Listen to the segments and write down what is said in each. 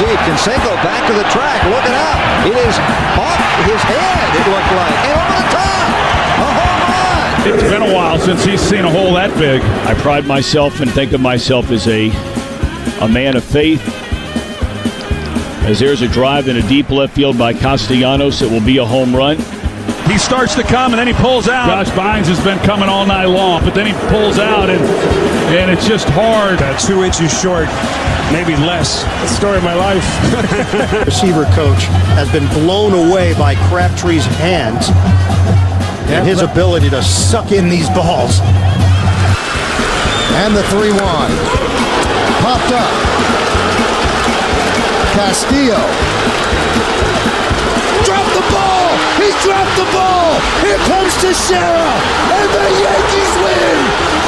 deep. Canseco back to the track, looking out. It is off his head, it looked like, and over the top. A home run. It's been a while since he's seen a hole that big. I pride myself and think of myself as a man of faith. As there's a drive in a deep left field by Castellanos, it will be a home run. He starts to come, and then he pulls out. Josh Bynes has been coming all night long, but then he pulls out, and it's just hard. 2 inches short, maybe less. That's the story of my life. Receiver coach has been blown away by Crabtree's hands and his ability to suck in these balls. And the 3-1. Popped up. Castillo. Dropped the ball! He dropped the ball! Here comes Teixeira! And the Yankees win!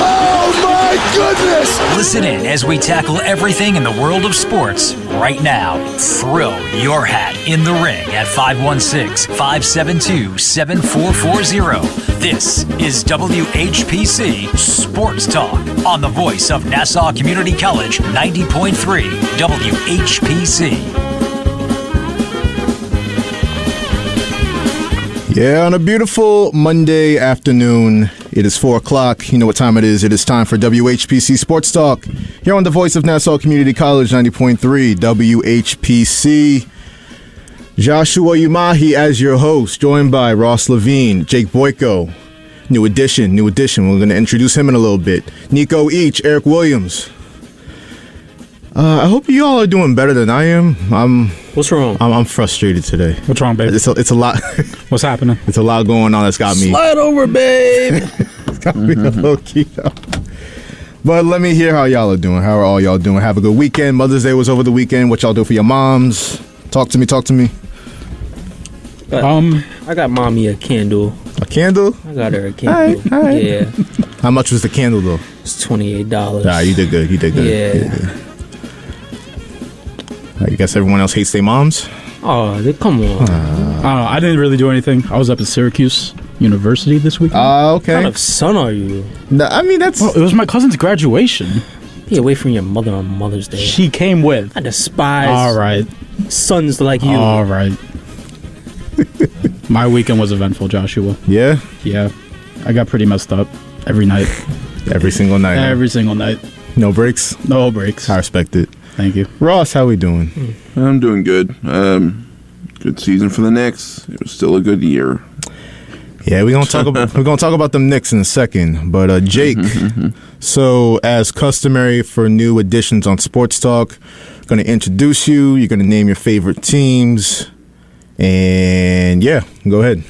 Oh my goodness! Listen in as we tackle everything in the world of sports right now. Throw your hat in the ring at 516-572-7440. This is WHPC Sports Talk on the voice of Nassau Community College 90.3 WHPC. Yeah, on a beautiful Monday afternoon, it is 4 o'clock. You know what time it is. It is time for WHPC Sports Talk here on the voice of Nassau Community College 90.3 WHPC. Joshua Umahi as your host, joined by Ross Levine, Jake Boyko. New addition. We're going to introduce him in a little bit. Nico Each, Eric Williams. I hope you all are doing better than I am. What's wrong? I'm frustrated today. What's wrong, babe? It's a lot. What's happening? It's a lot going on that's got me. Slide over, babe. It's got me a little keyed up. But let me hear how y'all are doing. How are all y'all doing? Have a good weekend. Mother's Day was over the weekend. What y'all do for your moms? Talk to me. I got mommy a candle. A candle? I got her a candle. All right. Yeah. How much was the candle though? It's $28. Nah, you did good. Yeah. I guess everyone else hates their moms. Oh, come on. I didn't really do anything. I was up at Syracuse University this weekend. Okay. What kind of son are you? No, I mean, that's... Well, it was my cousin's graduation. Be away from your mother on Mother's Day. She came with. I despise All right. sons like you. All right. My weekend was eventful, Joshua. Yeah? Yeah. I got pretty messed up every night. Every single night. Every single night. No breaks? No breaks. I respect it. Thank you. Ross, how we doing? I'm doing good. Good season for the Knicks. It was still a good year. Yeah, we're gonna talk about them Knicks in a second. But Jake, so as customary for new additions on Sports Talk, I'm gonna introduce you. You're gonna name your favorite teams, and yeah, go ahead.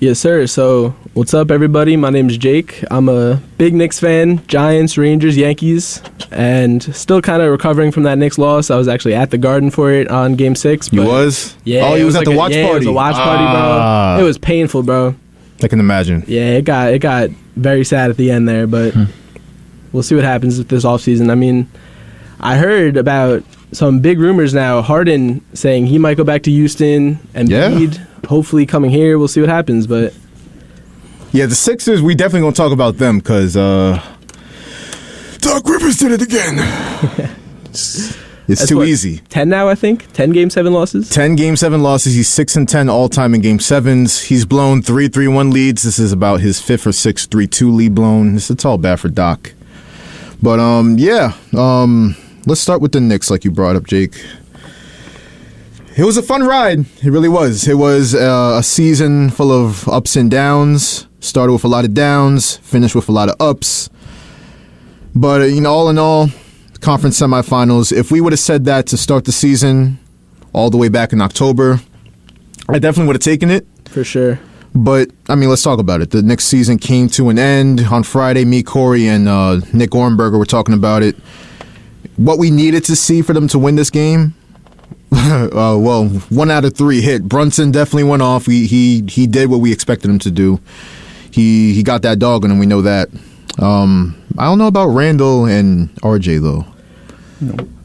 Yes, sir. So, what's up, everybody? My name's Jake. I'm a big Knicks fan, Giants, Rangers, Yankees, and still kind of recovering from that Knicks loss. I was actually at the Garden for it on Game 6. You was? Yeah. Oh, you was at the watch party? Yeah, it was a watch party, bro. It was painful, bro. I can imagine. Yeah, it got very sad at the end there, but we'll see what happens with this offseason. I mean, I heard about some big rumors now. Harden saying he might go back to Houston, and Embiid hopefully coming here. We'll see what happens, but yeah, the Sixers, we definitely gonna talk about them because Doc Rivers did it again. It's too easy. 10 now, I think. 10 Game 7 losses. 10 Game 7 losses. He's 6-10 all time in Game 7s. He's blown 3-3-1 leads. This is about his 5th or 6th 3-2 lead blown. It's all bad for Doc. But let's start with the Knicks, like you brought up, Jake. It was a fun ride. It really was. It was a season full of ups and downs. Started with a lot of downs, finished with a lot of ups. But, all in all, conference semifinals, if we would have said that to start the season all the way back in October, I definitely would have taken it. For sure. But, let's talk about it. The Knicks season came to an end on Friday. Me, Corey, and Nick Ornberger were talking about it. What we needed to see for them to win this game, 1 out of 3 hit. Brunson definitely went off. He did what we expected him to do. He got that dog in him, we know that. I don't know about Randall and RJ, though.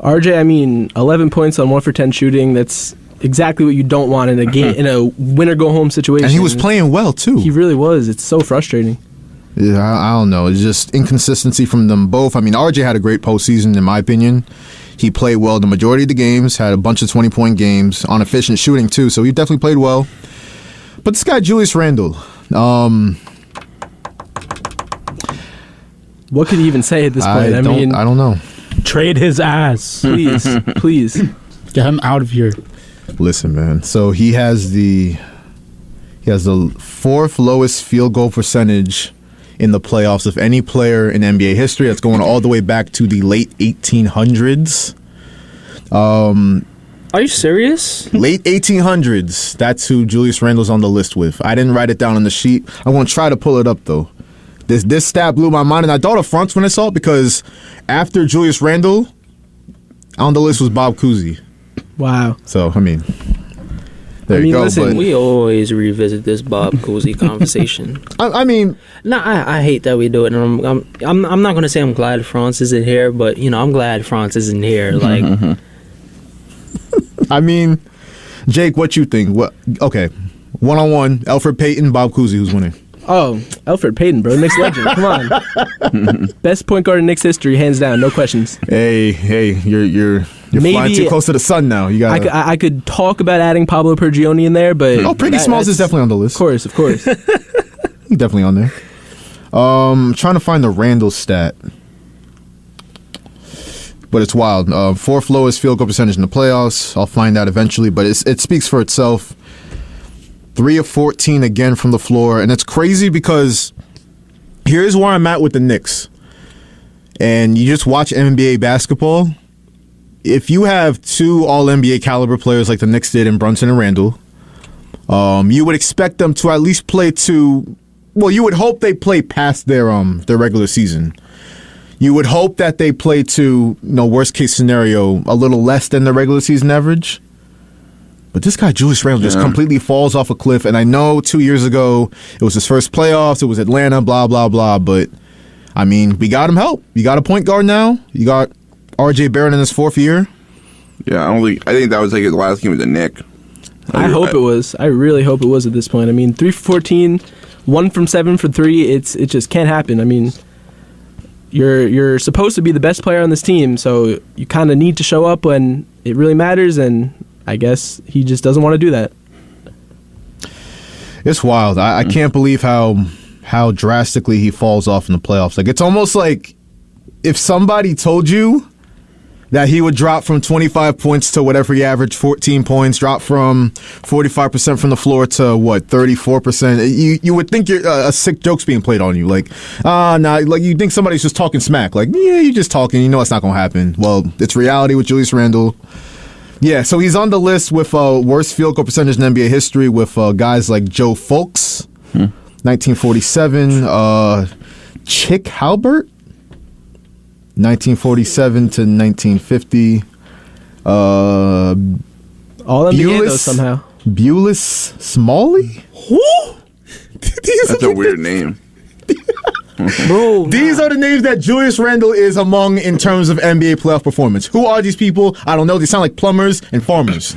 RJ, 11 points on 1 for 10 shooting. That's exactly what you don't want in a game, in a win-or-go-home situation. And he was playing well, too. He really was. It's so frustrating. Yeah, I don't know. It's just inconsistency from them both. RJ had a great postseason, in my opinion. He played well the majority of the games, had a bunch of 20-point games, on efficient shooting too, so he definitely played well. But this guy, Julius Randle, what could he even say at this point? I don't know. Trade his ass. Please. Get him out of here. Listen, man. So he has the fourth lowest field goal percentage in the playoffs of any player in NBA history. That's going all the way back to the late 1800s. Are you serious? Late 1800s. That's who Julius Randle's on the list with. I didn't write it down on the sheet. I'm going to try to pull it up, though. This stat blew my mind, and I thought of fronts when I saw it because after Julius Randle, on the list was Bob Cousy. Wow. So, I mean, there you go. Listen, We always revisit this Bob Cousy conversation. I mean, I hate that we do it, and I'm not gonna say I'm glad France isn't here, but I'm glad France isn't here. Like, I mean, Jake, what you think? Okay, 1-on-1, Elfrid Payton, Bob Cousy, who's winning? Oh, Elfrid Payton, bro, Knicks legend. Come on, best point guard in Knicks history, hands down, no questions. Hey, you're flying too close to the sun now. You got. I could talk about adding Pablo Prigioni in there, but Priggy Smalls is definitely on the list. Of course. He's definitely on there. Trying to find the Randall stat, but it's wild. Fourth lowest field goal percentage in the playoffs. I'll find out eventually, but it speaks for itself. 3 of 14 again from the floor, and it's crazy because here's where I'm at with the Knicks. And you just watch NBA basketball. If you have two All-NBA caliber players like the Knicks did in Brunson and Randall, you would expect them to at least play to. Well, you would hope they play past their regular season. You would hope that they play to, worst case scenario, a little less than the regular season average. But this guy, Julius Randle, just completely falls off a cliff. And I know 2 years ago, it was his first playoffs. It was Atlanta, blah, blah, blah. But, I mean, we got him help. You got a point guard now. You got R.J. Barrett in his fourth year. Yeah, I think that was like his last game with the Knicks. I hope it was. I really hope it was at this point. I mean, 3 for 14, 1 from 7 for 3. It just can't happen. I mean, you're supposed to be the best player on this team, so you kind of need to show up when it really matters, and I guess he just doesn't want to do that. It's wild. I can't believe how drastically he falls off in the playoffs. Like, it's almost like if somebody told you that he would drop from 25 points to whatever he averaged, 14 points, drop from 45% from the floor to 34%. You would think a sick joke's being played on you. Like, like you think somebody's just talking smack. Like, yeah, you're just talking. You know it's not going to happen. Well, it's reality with Julius Randle. Yeah, so he's on the list with worst field goal percentage in NBA history with guys like Joe Fulks, 1947, Chick Halbert, 1947 to 1950. All NBA though somehow. Bulis Smalley? Who? That's a weird name. Bro, these are the names that Julius Randle is among in terms of NBA playoff performance. Who are these people? I don't know. They sound like plumbers and farmers.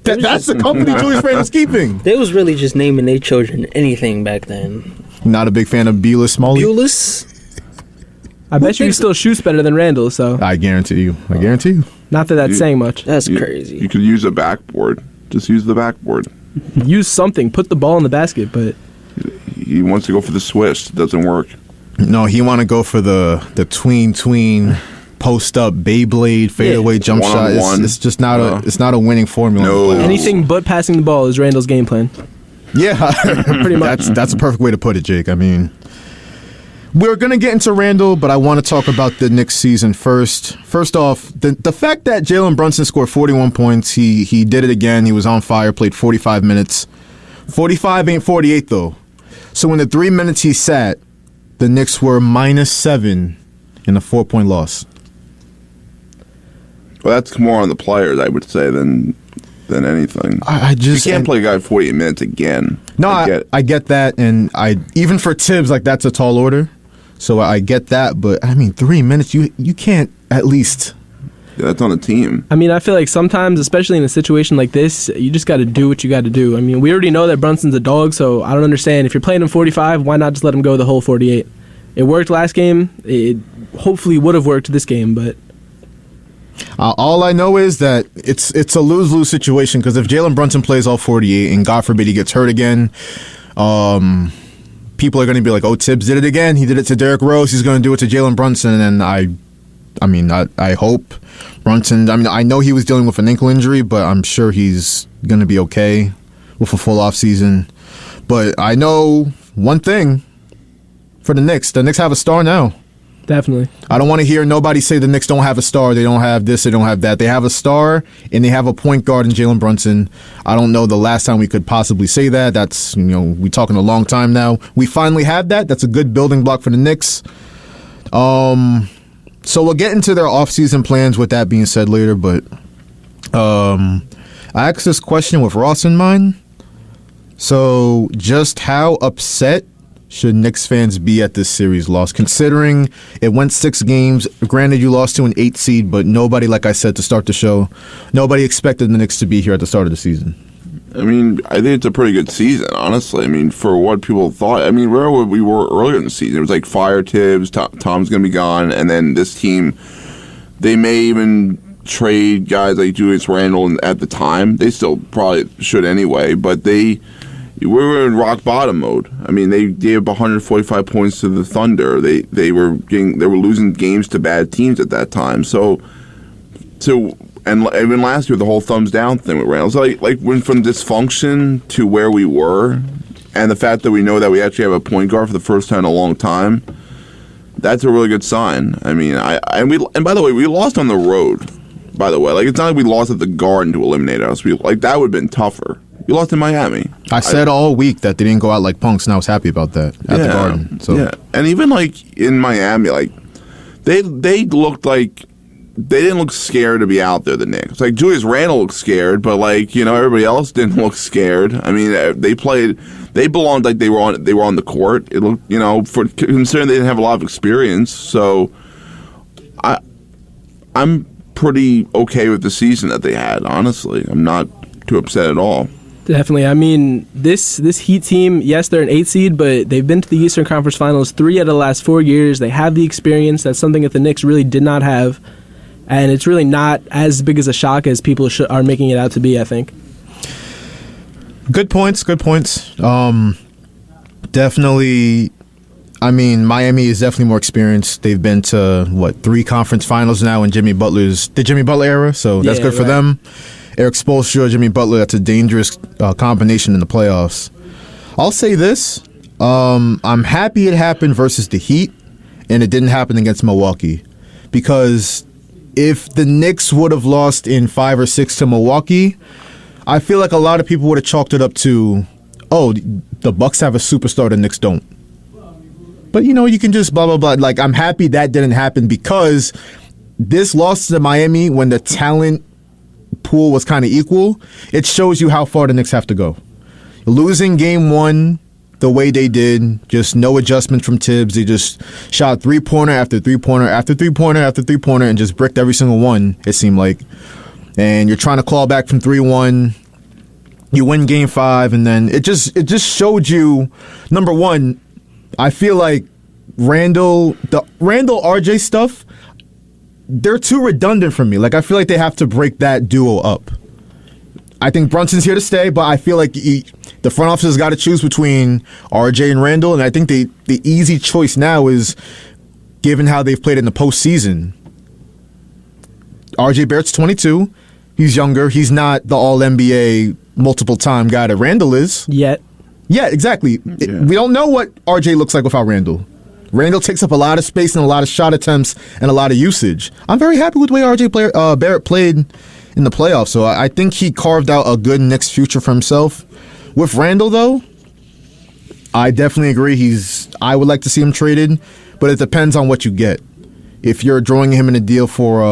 That's the company Julius Randle's keeping. They was really just naming their children anything back then. Not a big fan of Bulis Smalley. Bulis? I bet you he still shoots better than Randle, so. I guarantee you. Not that that's saying much. That's crazy. You could use a backboard. Just use the backboard. Use something. Put the ball in the basket, but. He wants to go for the swish. It doesn't work. No, he want to go for the tween post up Beyblade fadeaway jump shot. It's just not it's not a winning formula. No. Anything but passing the ball is Randle's game plan. Yeah, pretty much. That's a perfect way to put it, Jake. I mean, we're gonna get into Randle, but I want to talk about the Knicks season first. First off, the fact that Jalen Brunson scored 41 points, he did it again. He was on fire. Played 45 minutes. 45 ain't 48 though. So in the 3 minutes he sat, the Knicks were -7 in a 4-point loss. Well, that's more on the players, I would say, than anything. I just you can't play a guy 48 minutes again. No, I get that, and even for Tibbs, like that's a tall order. So I get that, but I mean 3 minutes, you can't at least. Yeah, that's on a team. I mean, I feel like sometimes, especially in a situation like this, you just got to do what you got to do. I mean, we already know that Brunson's a dog, so I don't understand. If you're playing him 45, why not just let him go the whole 48? It worked last game. It hopefully would have worked this game, but All I know is that it's a lose-lose situation because if Jalen Brunson plays all 48 and God forbid he gets hurt again, people are going to be like, "Oh, Tibbs did it again. He did it to Derrick Rose. He's going to do it to Jalen Brunson." And I hope Brunson. I mean, I know he was dealing with an ankle injury, but I'm sure he's going to be okay with a full off season. But I know one thing for the Knicks. The Knicks have a star now. Definitely. I don't want to hear nobody say the Knicks don't have a star. They don't have this. They don't have that. They have a star, and they have a point guard in Jalen Brunson. I don't know the last time we could possibly say that. That's, we're talking a long time now. We finally have that. That's a good building block for the Knicks. So we'll get into their offseason plans with that being said later, but I asked this question with Ross in mind. So just how upset should Knicks fans be at this series loss, considering it went 6 games? Granted, you lost to an 8 seed, but nobody, like I said to start the show, nobody expected the Knicks to be here at the start of the season. I mean, I think it's a pretty good season, honestly. I mean, for what people thought. I mean, where we were earlier in the season, it was like fire Tibbs, Tom's going to be gone, and then this team, they may even trade guys like Julius Randle at the time. They still probably should anyway, but we were in rock bottom mode. I mean, they gave up 145 points to the Thunder. They were losing games to bad teams at that time. And even last year, the whole thumbs down thing with Randall. So like went from dysfunction to where we were, and the fact that we know that we actually have a point guard for the first time in a long time, that's a really good sign. I mean, and by the way, we lost on the road. By the way, like, it's not like we lost at the Garden to eliminate us. That would have been tougher. You lost in Miami. I said all week that they didn't go out like punks, and I was happy about that at the Garden. So. Yeah, and even like in Miami, like they looked like they didn't look scared to be out there. The Knicks, like Julius Randle looked scared, but everybody else didn't look scared. I mean, they belonged like they were on the court. It looked, for considering they didn't have a lot of experience. So I'm pretty okay with the season that they had. Honestly, I'm not too upset at all. Definitely. I mean, this Heat team, yes, they're an 8 seed, but they've been to the Eastern Conference Finals 3 out of the last 4 years. They have the experience. That's something that the Knicks really did not have. And it's really not as big as a shock as people are making it out to be, I think. Good points. Definitely, I mean, Miami is definitely more experienced. They've been to, 3 conference finals now in the Jimmy Butler era, so that's good for them. Eric Spoelstra, Jimmy Butler, that's a dangerous combination in the playoffs. I'll say this. I'm happy it happened versus the Heat, and it didn't happen against Milwaukee. Because if the Knicks would have lost in 5 or 6 to Milwaukee, I feel like a lot of people would have chalked it up to, the Bucks have a superstar, the Knicks don't. But, you can just blah, blah, blah. Like, I'm happy that didn't happen because this loss to Miami, when the talent pool was kind of equal, it shows you how far the Knicks have to go. Losing game 1 the way they did, just no adjustment from Tibbs. They just shot 3-pointer after 3-pointer after 3-pointer after 3-pointer and just bricked every single one, it seemed like. And you're trying to claw back from 3-1. You win game 5, and then it just showed you, number one, I feel like the Randall RJ stuff, they're too redundant for me. Like, I feel like they have to break that duo up. I think Brunson's here to stay, but I feel like the front office has got to choose between RJ and Randall, and I think the easy choice now is, given how they've played in the postseason, RJ Barrett's 22. He's younger. He's not the All-NBA multiple-time guy that Randall is. Yet. Yeah, exactly. Yeah. We don't know what RJ looks like without Randall. Randall takes up a lot of space and a lot of shot attempts and a lot of usage. I'm very happy with the way RJ Barrett played in the playoffs, so I think he carved out a good next future for himself. With Randall, though, I definitely agree. I would like to see him traded, but it depends on what you get. If you're drawing him in a deal for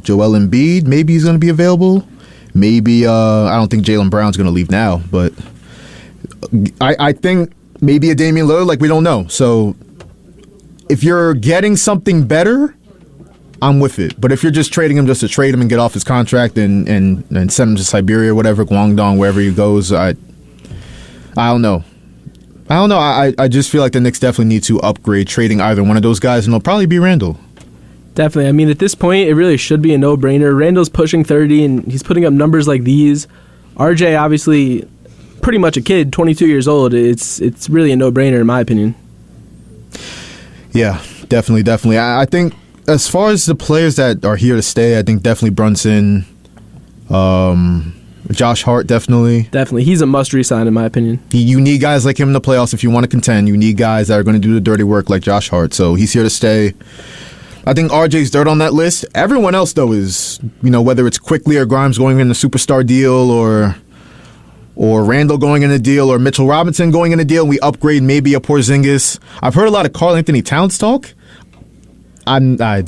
Joel Embiid, maybe he's going to be available. Maybe I don't think Jaylen Brown's going to leave now, but I think maybe a Damian Lillard, like, we don't know. So if you're getting something better, I'm with it. But if you're just trading him just to trade him and get off his contract and send him to Siberia or whatever, Guangdong, wherever he goes, I don't know. I just feel like the Knicks definitely need to upgrade trading either one of those guys, and it'll probably be Randall. Definitely. I mean, at this point, it really should be a no-brainer. Randall's pushing 30, and he's putting up numbers like these. RJ, obviously, pretty much a kid, 22 years old. It's really a no-brainer, in my opinion. Yeah, definitely. I think as far as the players that are here to stay, I think definitely Brunson, Josh Hart, definitely. Definitely. He's a must re-sign, in my opinion. You need guys like him in the playoffs if you want to contend. You need guys that are going to do the dirty work like Josh Hart. So he's here to stay. I think RJ's third on that list. Everyone else, though, is, whether it's Quickly or Grimes going in the superstar deal or Randall going in a deal or Mitchell Robinson going in a deal, and we upgrade maybe a Porzingis. I've heard a lot of Karl Anthony Towns talk. I mean, y'all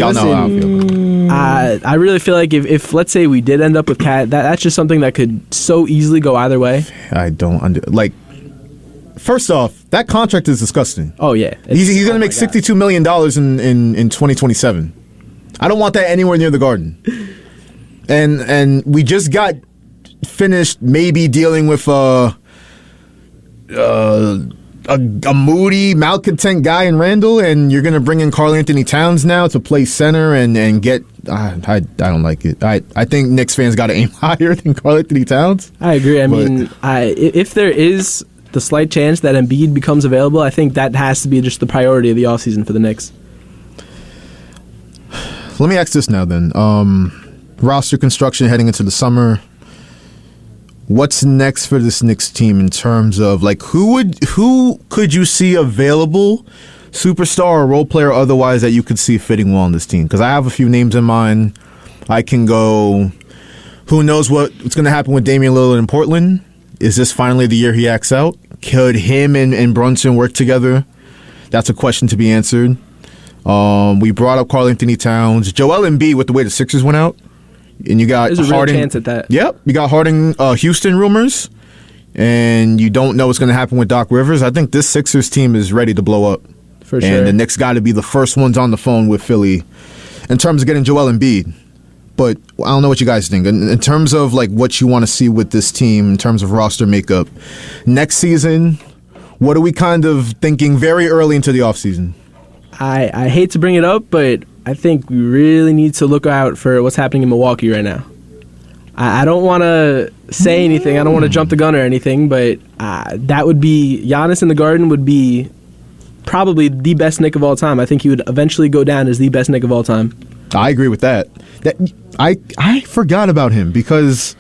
listen, know how I feel. I really feel like if let's say we did end up with Cat, that's just something that could so easily go either way. I don't first off, that contract is disgusting. Oh yeah, he's going to make $62 million in 2027. I don't want that anywhere near the Garden. And we just got finished maybe dealing with a moody, malcontent guy in Randall, and you're going to bring in Karl Anthony Towns now to play center and get. I don't like it. I think Knicks fans got to aim higher than Karl Anthony Towns. I agree. If there is the slight chance that Embiid becomes available, I think that has to be just the priority of the offseason for the Knicks. Let me ask this now then. Roster construction heading into the summer. What's next for this Knicks team in terms of who could you see available, superstar or role player otherwise, that you could see fitting well on this team? Because I have a few names in mind. I can go. Who knows what's going to happen with Damian Lillard in Portland? Is this finally the year he acts out? Could him and Brunson work together? That's a question to be answered. We brought up Karl Anthony Towns, Joel Embiid with the way the Sixers went out. And you got There's Harden. A real chance at that. Yep. You got Harden, Houston rumors, and you don't know what's going to happen with Doc Rivers. I think this Sixers team is ready to blow up. For sure. And the Knicks got to be the first ones on the phone with Philly in terms of getting Joel Embiid. But I don't know what you guys think. In terms of what you want to see with this team, in terms of roster makeup, next season, what are we kind of thinking very early into the offseason? I hate to bring it up, but I think we really need to look out for what's happening in Milwaukee right now. I don't want to say anything. I don't want to jump the gun or anything, but that would be Giannis in the Garden would be probably the best Knick of all time. I think he would eventually go down as the best Knick of all time. I agree with that. I forgot about him because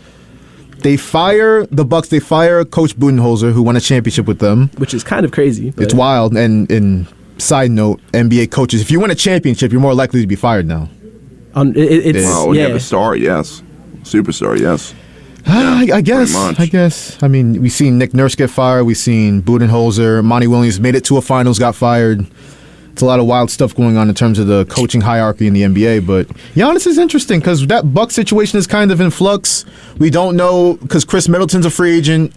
the Bucks. They fire Coach Budenholzer, who won a championship with them, which is kind of crazy. It's wild. And side note, NBA coaches, if you win a championship, you're more likely to be fired now. When you have a star, yes. Superstar, yes. I guess. I mean, we've seen Nick Nurse get fired. We've seen Budenholzer. Monty Williams made it to a finals, got fired. It's a lot of wild stuff going on in terms of the coaching hierarchy in the NBA. But Giannis is interesting because that Bucks situation is kind of in flux. We don't know because Chris Middleton's a free agent.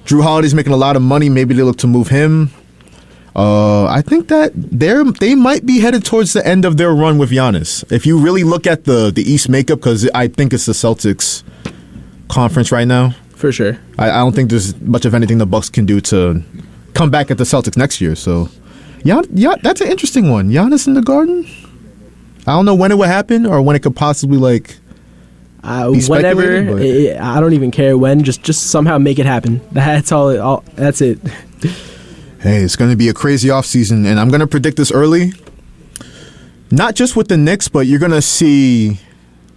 Drew Holiday's making a lot of money. Maybe they look to move him. I think that they might be headed towards the end of their run with Giannis. If you really look at the East makeup, because I think it's the Celtics conference right now. For sure. I don't think there's much of anything the Bucks can do to come back at the Celtics next year. So, yeah, that's an interesting one. Giannis in the Garden? I don't know when it would happen or when it could possibly be whenever. I don't even care when. Just somehow make it happen. That's all. That's it. Hey, it's going to be a crazy offseason, and I'm going to predict this early. Not just with the Knicks, but you're going to see,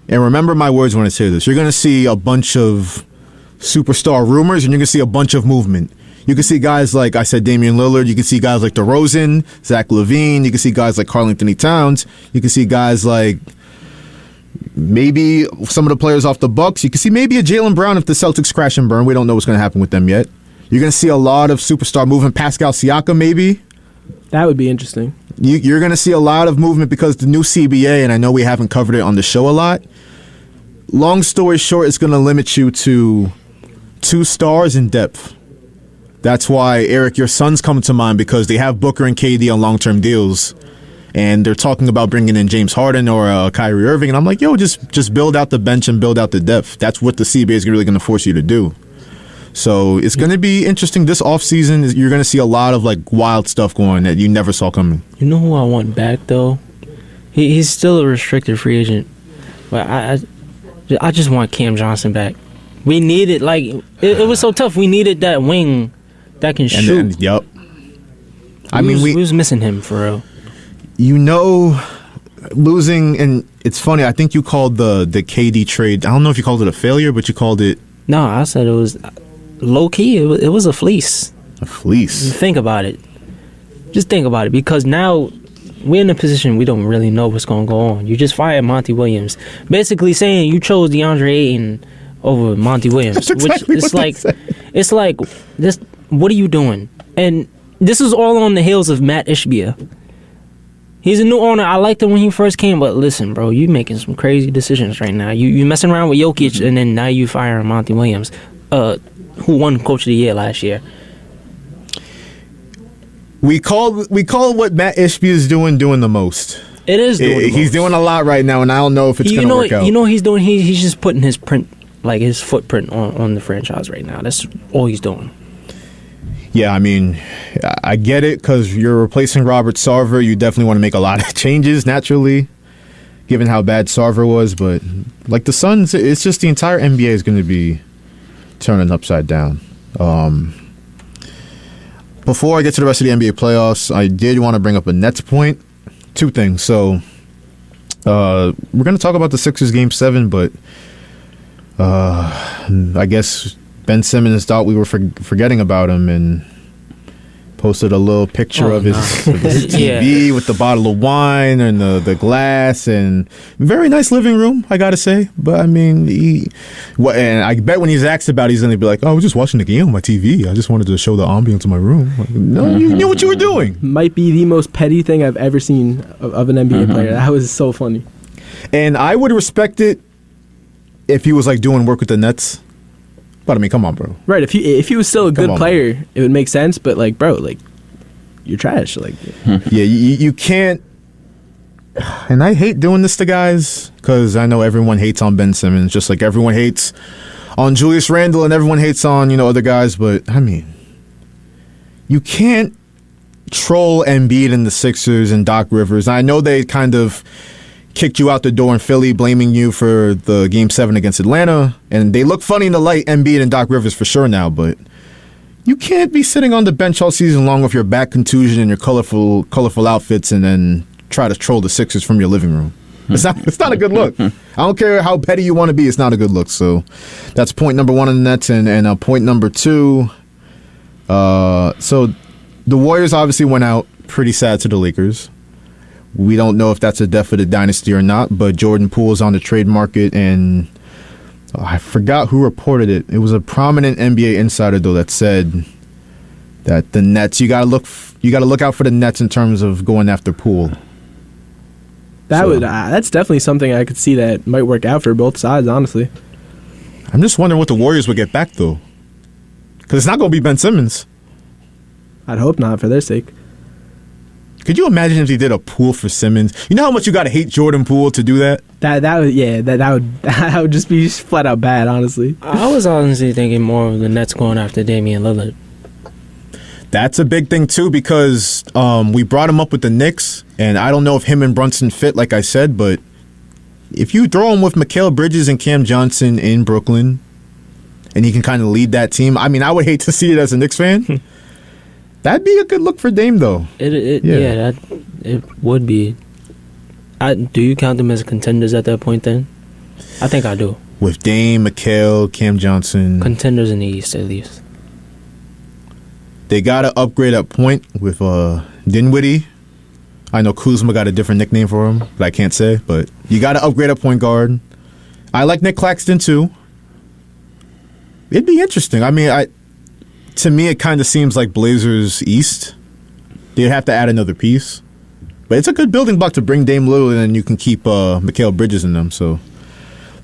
and remember my words when I say this, you're going to see a bunch of superstar rumors, and you're going to see a bunch of movement. You can see guys like, I said, Damian Lillard. You can see guys like DeRozan, Zach LaVine. You can see guys like Karl Anthony Towns. You can see guys like maybe some of the players off the Bucks. You can see maybe a Jaylen Brown if the Celtics crash and burn. We don't know what's going to happen with them yet. You're going to see a lot of superstar movement. Pascal Siakam, maybe. That would be interesting. You're going to see a lot of movement because the new CBA, and I know we haven't covered it on the show a lot. Long story short, it's going to limit you to 2 stars in depth. That's why, Eric, your son's coming to mind because they have Booker and KD on long-term deals. And they're talking about bringing in James Harden or Kyrie Irving. And I'm like, just build out the bench and build out the depth. That's what the CBA is really going to force you to do. So it's going to be interesting. This offseason, you're going to see a lot of wild stuff going that you never saw coming. You know who I want back, though? He's still a restricted free agent. But I just want Cam Johnson back. We needed, like, it was so tough. We needed that wing that can shoot. Yep. We was missing him for real. You know, losing, and it's funny, I think you called the KD trade, I don't know if you called it a failure, but you called it... No, I said it was low-key. It was a fleece. A fleece? Think about it. Just think about it, because now we're in a position we don't really know what's going to go on. You just fired Monty Williams. Basically saying you chose DeAndre Ayton over Monty Williams. That's exactly which it's like this. What are you doing? And this is all on the heels of Matt Ishbia. He's a new owner. I liked him when he first came, but listen, bro, you making some crazy decisions right now. You messing around with Jokic, and then now you firing Monty Williams, who won Coach of the Year last year. We call what Matt Ishbia is doing the most. It is doing the most. He's doing a lot right now, and I don't know if it's going to work out. You know what he's doing? He's just putting his footprint on the franchise right now. That's all he's doing. Yeah, I mean, I get it, because you're replacing Robert Sarver. You definitely want to make a lot of changes, naturally, given how bad Sarver was. But, like the Suns, it's just the entire NBA is going to be turning upside down. Before I get to the rest of the NBA playoffs, I did want to bring up a Nets point. Two things. So, we're going to talk about the Sixers Game 7, but I guess Ben Simmons thought we were forgetting about him and posted a little picture of his TV with the bottle of wine and the glass, and very nice living room, I gotta say. But I mean, and I bet when he's asked about it, he's gonna be like, "Oh, I was just watching the game on my TV. I just wanted to show the ambience of my room." Like, no, you knew what you were doing. Might be the most petty thing I've ever seen of an NBA player. That was so funny. And I would respect it if he was like doing work with the Nets. But I mean, come on, bro. Right. If he was still a good player, it would make sense. But like, bro, like, you're trash. Like, yeah, you can't. And I hate doing this to guys, because I know everyone hates on Ben Simmons, just like everyone hates on Julius Randle and everyone hates on other guys. But I mean, you can't troll Embiid and the Sixers and Doc Rivers. I know they kind of kicked you out the door in Philly, blaming you for the Game 7 against Atlanta, and they look funny in the light, Embiid and Doc Rivers for sure now, but you can't be sitting on the bench all season long with your back contusion and your colorful outfits and then try to troll the Sixers from your living room. It's not a good look. I don't care how petty you want to be, it's not a good look. So that's point number one on the Nets, and point number two, so the Warriors obviously went out pretty sad to the Lakers. We don't know if that's a death of the dynasty or not, but Jordan Poole's on the trade market, and I forgot who reported it. It was a prominent NBA insider, though, that said that the Nets, you gotta look out for the Nets in terms of going after Poole. That's definitely something I could see that might work out for both sides, honestly. I'm just wondering what the Warriors would get back, though, because it's not going to be Ben Simmons. I'd hope not, for their sake. Could you imagine if they did a Poole for Simmons? You know how much you got to hate Jordan Poole to do that? That would just be flat out bad, honestly. I was honestly thinking more of the Nets going after Damian Lillard. That's a big thing too, because we brought him up with the Knicks, and I don't know if him and Brunson fit, like I said, but if you throw him with Mikal Bridges and Cam Johnson in Brooklyn, and he can kind of lead that team, I mean, I would hate to see it as a Knicks fan. That'd be a good look for Dame, though. It would be. Do you count them as contenders at that point then? I think I do. With Dame, Mikal, Cam Johnson. Contenders in the East, at least. They got to upgrade at point with Dinwiddie. I know Kuzma got a different nickname for him that I can't say, but you got to upgrade at point guard. I like Nick Claxton, too. It'd be interesting. I mean, to me, it kind of seems like Blazers East. They'd have to add another piece. But it's a good building block to bring Dame Lillard, and you can keep Mikal Bridges in them. So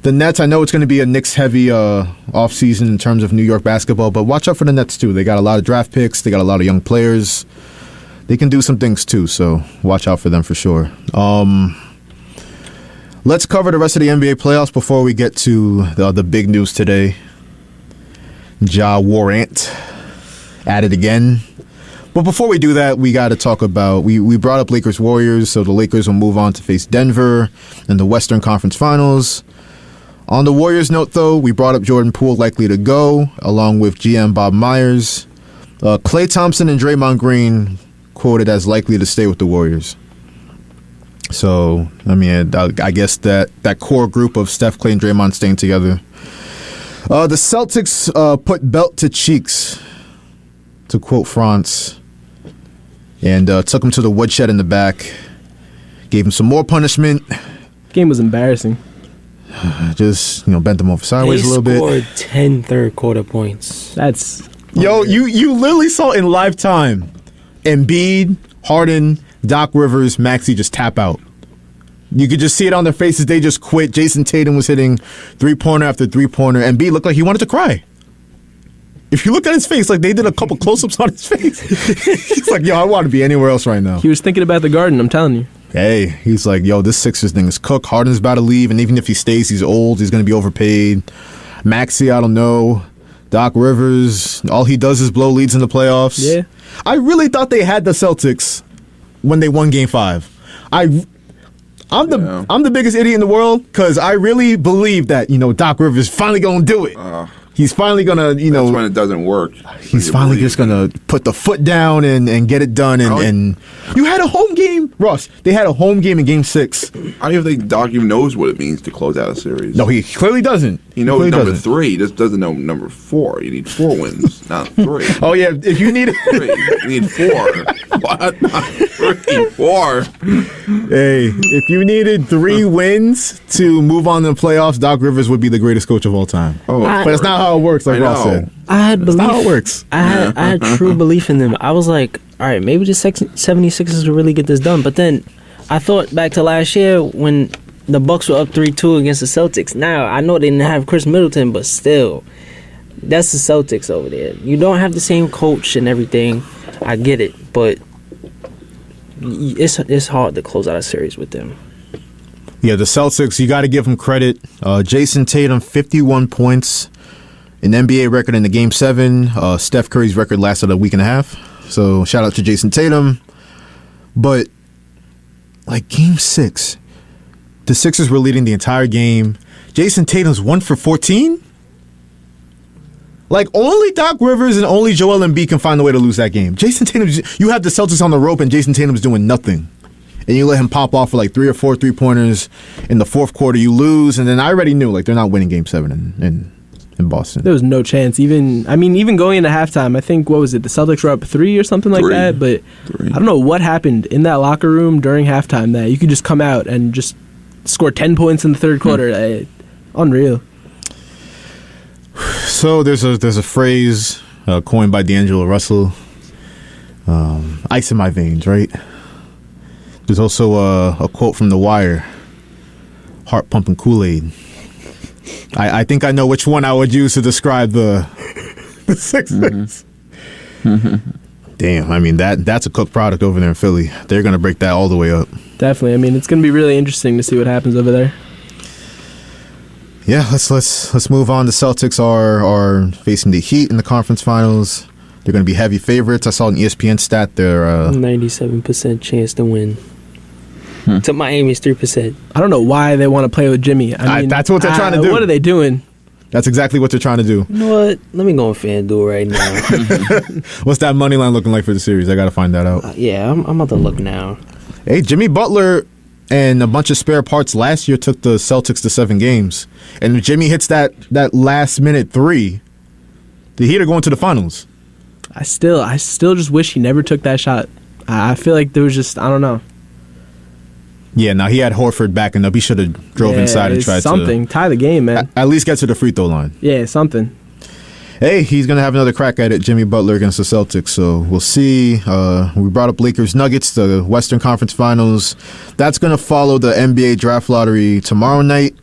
the Nets, I know it's going to be a Knicks-heavy offseason in terms of New York basketball, but watch out for the Nets, too. They got a lot of draft picks. They got a lot of young players. They can do some things, too, so watch out for them for sure. Let's cover the rest of the NBA playoffs before we get to the big news today. Warrant at it again. But before we do that, we got to talk about, we brought up Lakers Warriors, so the Lakers will move on to face Denver in the Western Conference Finals. On the Warriors note, though, we brought up Jordan Poole likely to go, along with GM Bob Myers. Klay Thompson and Draymond Green quoted as likely to stay with the Warriors. So, I mean, I guess that core group of Steph, Klay, and Draymond staying together. The Celtics put belt to cheeks, to quote France, and took him to the woodshed in the back, gave him some more punishment. Game was embarrassing. Just, bent them over sideways a little bit. They scored 10 third-quarter points. That's... Yo, you literally saw in live time Embiid, Harden, Doc Rivers, Maxey just tap out. You could just see it on their faces. They just quit. Jason Tatum was hitting three-pointer after three-pointer. Embiid looked like he wanted to cry. If you look at his face, like they did a couple close-ups on his face. He's like, yo, I want to be anywhere else right now. He was thinking about the Garden, I'm telling you. Hey, he's like, yo, this Sixers thing is cooked. Harden's about to leave, and even if he stays, he's old. He's going to be overpaid. Maxey, I don't know. Doc Rivers, all he does is blow leads in the playoffs. Yeah. I really thought they had the Celtics when they won Game 5. I'm the biggest idiot in the world because I really believe that, Doc Rivers finally going to do it. He's finally going to, That's when it doesn't work. He's finally just going to put the foot down and get it done. And you had a home game, Ross. They had a home game in Game 6. I don't even think Doc even knows what it means to close out a series. No, he clearly doesn't. He knows number 3. He just doesn't know number 4. You need 4 wins, not 3. Oh, yeah. If you need 3, you need 4. What? Not 3, 4. Hey, if you needed 3 wins to move on to the playoffs, Doc Rivers would be the greatest coach of all time. But it's not how it works, like Ross said. I had belief. That's not how it works. I had true belief in them. I was like, all right, maybe the 76ers will really get this done. But then I thought back to last year when the Bucks were up 3-2 against the Celtics. Now, I know they didn't have Chris Middleton, but still, that's the Celtics over there. You don't have the same coach and everything. I get it, but it's hard to close out a series with them. Yeah, the Celtics, you got to give them credit. Jason Tatum, 51 points. An NBA record in the Game 7. Steph Curry's record lasted a week and a half. So, shout out to Jason Tatum. But, like, Game 6, the Sixers were leading the entire game. Jason Tatum's 1 for 14? Like, only Doc Rivers and only Joel Embiid can find a way to lose that game. Jason Tatum, you have the Celtics on the rope and Jason Tatum's doing nothing. And you let him pop off for like 3 or 4 3-pointers in the fourth quarter. You lose, and then I already knew, like, they're not winning Game 7 in Boston. There was no chance. Even going into halftime, I think, what was it? The Celtics were up 3 or something like that. But 3. I don't know what happened in that locker room during halftime that you could just come out and just score 10 points in the third quarter. Unreal. So there's a phrase coined by D'Angelo Russell, ice in my veins, right? There's also a quote from The Wire, heart pumping Kool-Aid. I think I know which one I would use to describe the Sixers. Mm-hmm. Damn, I mean, that's a cooked product over there in Philly. They're going to break that all the way up. Definitely. I mean, it's going to be really interesting to see what happens over there. Yeah, let's move on. The Celtics are facing the Heat in the conference finals. They're going to be heavy favorites. I saw an ESPN stat. They're 97% chance to win. To Miami's 3%. I don't know why they want to play with Jimmy. I mean, that's what they're trying to do. What are they doing? That's exactly what they're trying to do. You know what? Let me go on FanDuel right now. What's that money line looking like for the series? I got to find that out. Yeah, I'm about to look now. Hey, Jimmy Butler and a bunch of spare parts last year took the Celtics to 7 games. And if Jimmy hits that last-minute 3, the Heat are going to the finals. I still just wish he never took that shot. I feel like there was just, I don't know. Yeah, now he had Horford backing up. He should have drove inside and tried something. Tie the game, man. At least get to the free throw line. Yeah, something. Hey, he's going to have another crack at it, Jimmy Butler against the Celtics. So we'll see. We brought up Lakers Nuggets, the Western Conference Finals. That's going to follow the NBA Draft Lottery tomorrow night.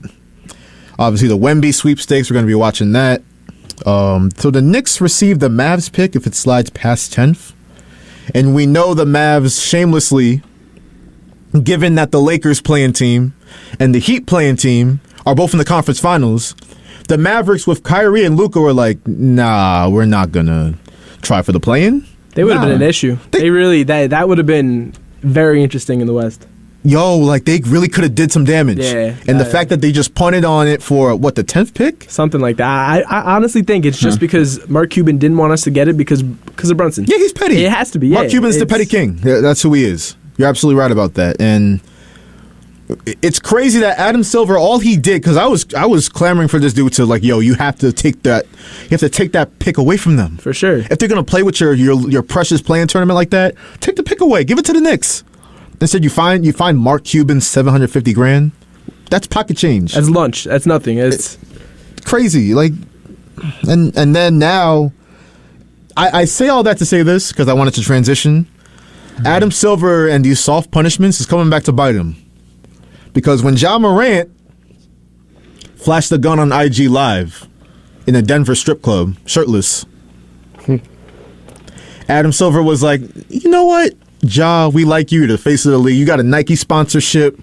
Obviously, the Wemby sweepstakes, we're going to be watching that. So the Knicks receive the Mavs pick if it slides past 10th. And we know the Mavs shamelessly, given that the Lakers playing team and the Heat playing team are both in the conference finals, the Mavericks with Kyrie and Luka were like, nah, we're not going to try for the play-in. They would have been an issue. They really that would have been very interesting in the West. Yo, like they really could have did some damage. Yeah. And the fact that they just punted on it for the 10th pick? Something like that. I honestly think it's just because Mark Cuban didn't want us to get it because of Brunson. Yeah, he's petty. It has to be. Mark Cuban's the petty king. Yeah, that's who he is. You're absolutely right about that. And it's crazy that Adam Silver, all he did, because I was clamoring for this dude to like, yo, you have to take that pick away from them. For sure. If they're gonna play with your precious playing tournament like that, take the pick away. Give it to the Knicks. Instead, you find Mark Cuban's $750,000. That's pocket change. That's lunch. That's nothing. It's crazy. Like, and then now, I say all that to say this because I wanted to transition. Adam Silver and these soft punishments is coming back to bite him. Because when Ja Morant flashed the gun on IG Live in a Denver strip club, shirtless, Adam Silver was like, you know what? Ja, we like you, the face of the league. You got a Nike sponsorship.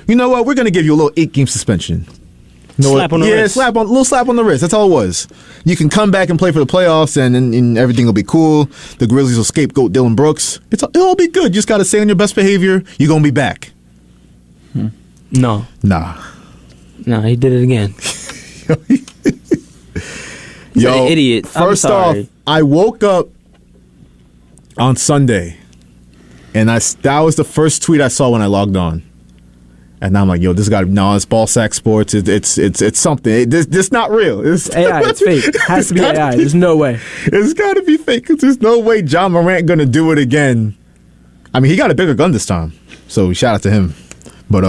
You know what? We're going to give you a little 8-game suspension. You know slap on the wrist. Yeah, little slap on the wrist. That's all it was. You can come back and play for the playoffs, and everything will be cool. The Grizzlies will scapegoat Dylan Brooks. It'll all be good. You just got to stay on your best behavior. You're going to be back. No. Nah. No, he did it again. He's Yo, an idiot. First off, I woke up on Sunday, and that was the first tweet I saw when I logged on. And I'm like, yo, this it's ball sack sports. It's something. This not real. It's AI. It's fake. It has to be AI. There's no way. It's got to be fake because there's no way Ja Morant going to do it again. I mean, he got a bigger gun this time. So shout out to him. But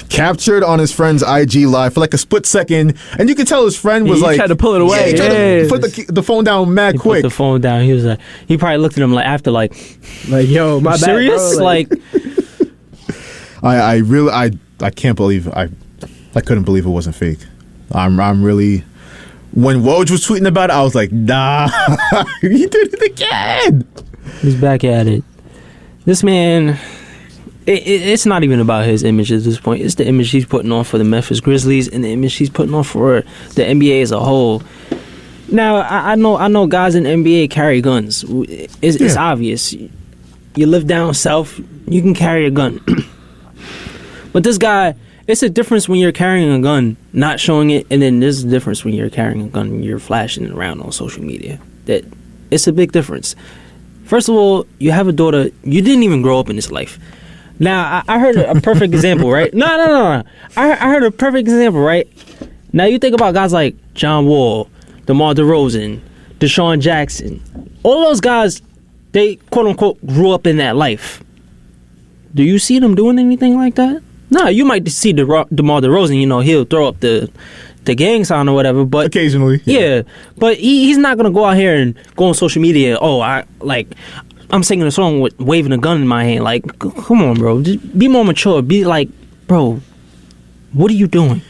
captured on his friend's IG Live for like a split second, and you could tell his friend was he like, tried to pull it away. Yeah, he tried to put the phone down mad He quick. put the phone down. He was like, he probably looked at him like after like yo, my bad, serious? bro. Like, I really can't believe I couldn't believe it wasn't fake. I'm really. When Woj was tweeting about it, I was like, nah, he did it again. he's back at it. This man, it's not even about his image at this point. It's the image he's putting on for the Memphis Grizzlies and the image he's putting on for the NBA as a whole. Now, I know guys in the NBA carry guns. It's obvious. You live down south, you can carry a gun. But this guy, it's a difference when you're carrying a gun, not showing it, and then there's a difference when you're carrying a gun and you're flashing it around on social media. That it's a big difference. First of all, you have a daughter. You didn't even grow up in this life. Now, I heard a perfect example, right? No. I heard a perfect example, right? Now, you think about guys like John Wall, DeMar DeRozan, Deshaun Jackson. All those guys, they, quote-unquote, grew up in that life. Do you see them doing anything like that? No, you might see DeMar DeRozan, he'll throw up the gang sign or whatever, but occasionally, yeah. But he's not gonna go out here and go on social media. Oh, I'm singing a song with waving a gun in my hand. Like, come on, bro, just be more mature. Be like, bro, what are you doing?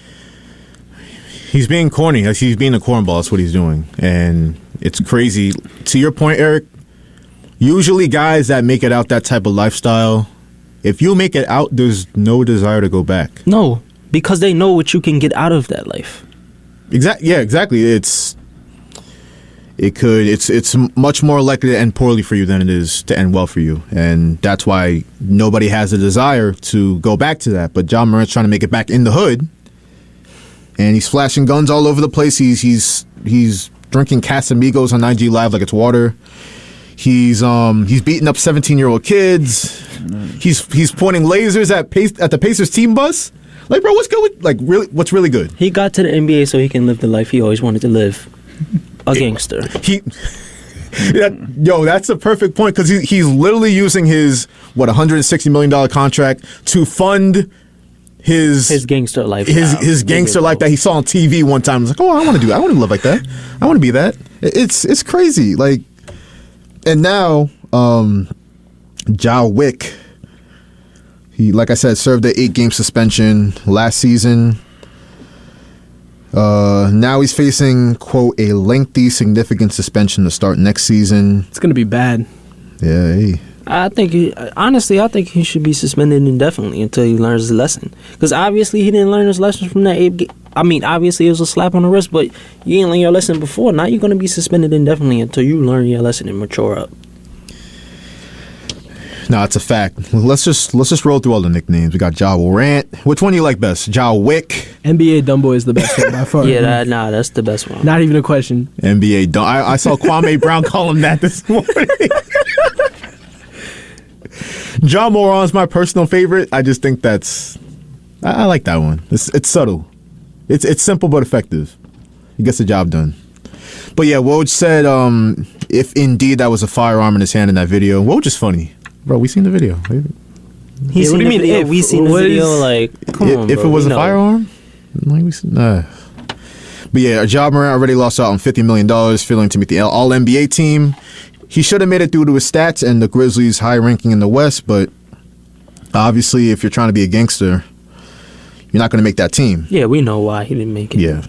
He's being corny. He's being a cornball. That's what he's doing, and it's crazy. To your point, Eric, usually guys that make it out that type of lifestyle, if you make it out, there's no desire to go back. No, because they know what you can get out of that life. Exactly. It's much more likely to end poorly for you than it is to end well for you, and that's why nobody has a desire to go back to that. But Ja Morant's trying to make it back in the hood, and he's flashing guns all over the place. He's drinking Casamigos on IG Live like it's water. He's beating up 17-year-old kids. He's pointing lasers at the Pacers team bus. Like, bro, what's good with, what's really good? He got to the NBA so he can live the life he always wanted to live. A gangster. That's the perfect point because he's literally using his $160 million contract to fund his gangster life. His gangster life that he saw on TV one time. He's like, oh, I want to do that. I want to live like that. I want to be that. It's crazy. Like, and now Ja Wick, he, like I said, served an 8-game suspension last season. Now he's facing, quote, a lengthy, significant suspension to start next season. It's going to be bad. Yeah, I think he should be suspended indefinitely until he learns his lesson. Because obviously he didn't learn his lesson from that Abe game. I mean, obviously it was a slap on the wrist, but you didn't learn your lesson before. Now you're going to be suspended indefinitely until you learn your lesson and mature up. No, it's a fact. Let's just roll through all the nicknames. We got Ja Warrant. Which one do you like best? Ja Wick. NBA Dumbo is the best one by far. Yeah, that's the best one. Not even a question. NBA Dumbo. I saw Kwame Brown call him that this morning. Ja Morant's my personal favorite. I just think I like that one. It's subtle. It's simple but effective. He gets the job done. But yeah, Woj said if indeed that was a firearm in his hand in that video. Woj is funny. Bro, we seen the video. What do you mean if? We seen the video, come on, if bro, it was a firearm? But yeah, Ja Morant already lost out on $50 million, failing to meet the All-NBA team. He should have made it due to his stats and the Grizzlies' high ranking in the West, but obviously if you're trying to be a gangster, you're not going to make that team. Yeah, we know why he didn't make it. Yeah,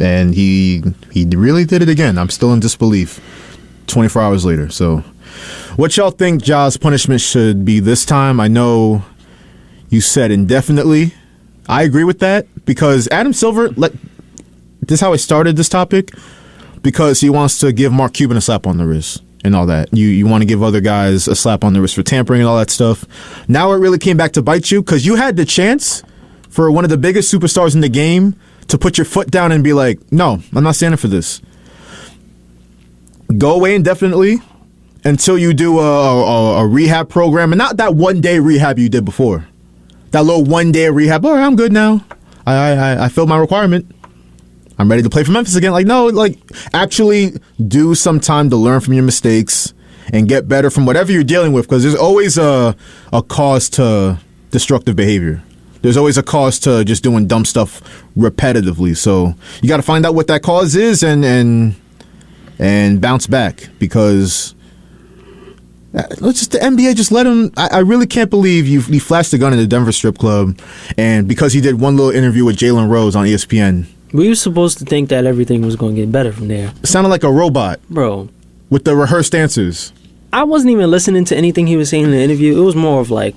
and he really did it again. I'm still in disbelief 24 hours later. So what y'all think Ja's punishment should be this time? I know you said indefinitely. I agree with that because Adam Silver, this is how I started this topic, because he wants to give Mark Cuban a slap on the wrist and all that. You want to give other guys a slap on the wrist for tampering and all that stuff. Now it really came back to bite you because you had the chance for one of the biggest superstars in the game to put your foot down and be like, no, I'm not standing for this. Go away indefinitely until you do a rehab program, and not that 1 day rehab you did before. That little 1 day rehab. All right, I'm good now. I filled my requirement. I'm ready to play for Memphis again. Actually do some time to learn from your mistakes and get better from whatever you're dealing with, because there's always a cause to destructive behavior. There's always a cause to just doing dumb stuff repetitively. So you got to find out what that cause is and bounce back, because the NBA just let him. I really can't believe he flashed the gun in the Denver strip club, and because he did one little interview with Jalen Rose on ESPN. We were supposed to think that everything was going to get better from there. It sounded like a robot. Bro. With the rehearsed answers. I wasn't even listening to anything he was saying in the interview. It was more of like,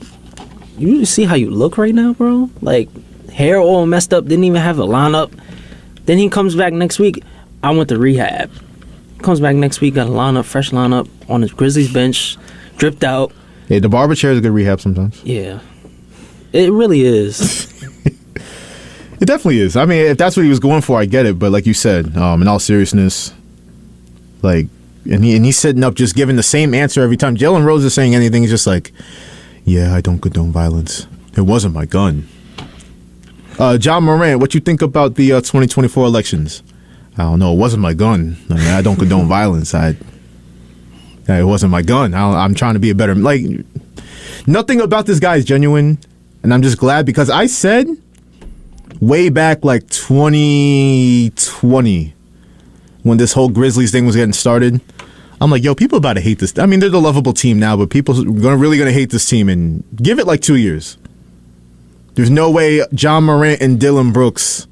you see how you look right now, bro? Like, hair all messed up, didn't even have a lineup. Then he comes back next week. I went to rehab. Comes back next week, got a lineup, fresh lineup on his Grizzlies bench, dripped out. Yeah, the barber chair is a good rehab sometimes. Yeah. It really is. It definitely is. I mean, if that's what he was going for, I get it. But like you said, in all seriousness, and he's sitting up just giving the same answer every time Jalen Rose is saying anything. He's just like, yeah, I don't condone violence. It wasn't my gun. John Morant, what you think about the 2024 elections? I don't know. It wasn't my gun. I don't condone violence. It wasn't my gun. I'm trying to be a better... nothing about this guy is genuine. And I'm just glad, because I said way back 2020 when this whole Grizzlies thing was getting started, I'm like, yo, people about to hate this. I mean, they're the lovable team now, but people are really going to hate this team, and give it 2 years. There's no way John Morant and Dylan Brooks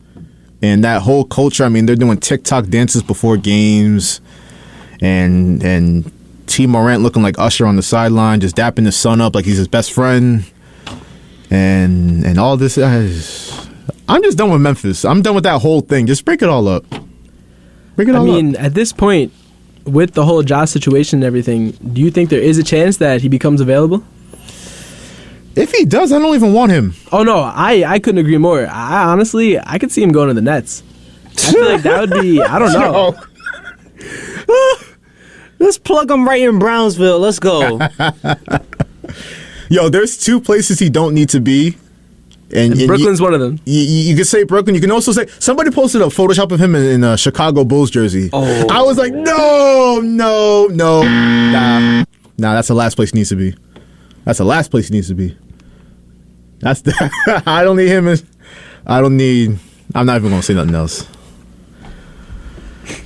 and that whole culture, I mean, they're doing TikTok dances before games, and T. Morant looking like Usher on the sideline, just dapping his son up like he's his best friend, and all this. I'm just done with Memphis. I'm done with that whole thing. Just break it all up. At this point, with the whole Ja situation and everything, do you think there is a chance that he becomes available? If he does, I don't even want him. Oh, no, I couldn't agree more. I honestly could see him going to the Nets. I feel like that would be, I don't know. Let's plug him right in Brownsville. Let's go. Yo, there's 2 places he don't need to be. And Brooklyn's one of them. You can say Brooklyn. You can also say, somebody posted a Photoshop of him in a Chicago Bulls jersey. Oh. I was like, no. Nah, that's the last place he needs to be. That's the last place he needs to be. I don't need him. I'm not even going to say nothing else.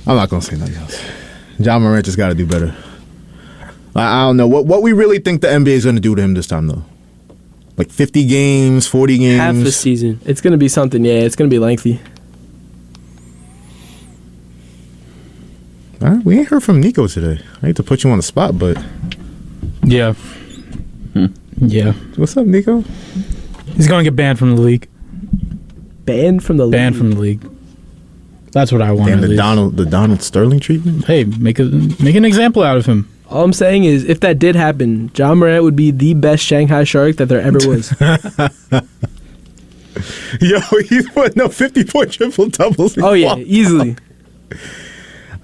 I'm not going to say nothing else. John Morant just got to do better. I don't know. What we really think the NBA is going to do to him this time, though? 50 games, 40 games? Half a season. It's going to be something, yeah. It's going to be lengthy. All right, we ain't heard from Nico today. I hate to put you on the spot, but... Yeah. Yeah. What's up, Nico? He's going to get banned from the league. Banned from the league. Banned from the league. That's what I want. Damn, the Donald Sterling treatment. Hey, make an example out of him. All I'm saying is, if that did happen, John Morant would be the best Shanghai Shark that there ever was. Yo, he's putting up 50-point triple doubles. Oh yeah, easily.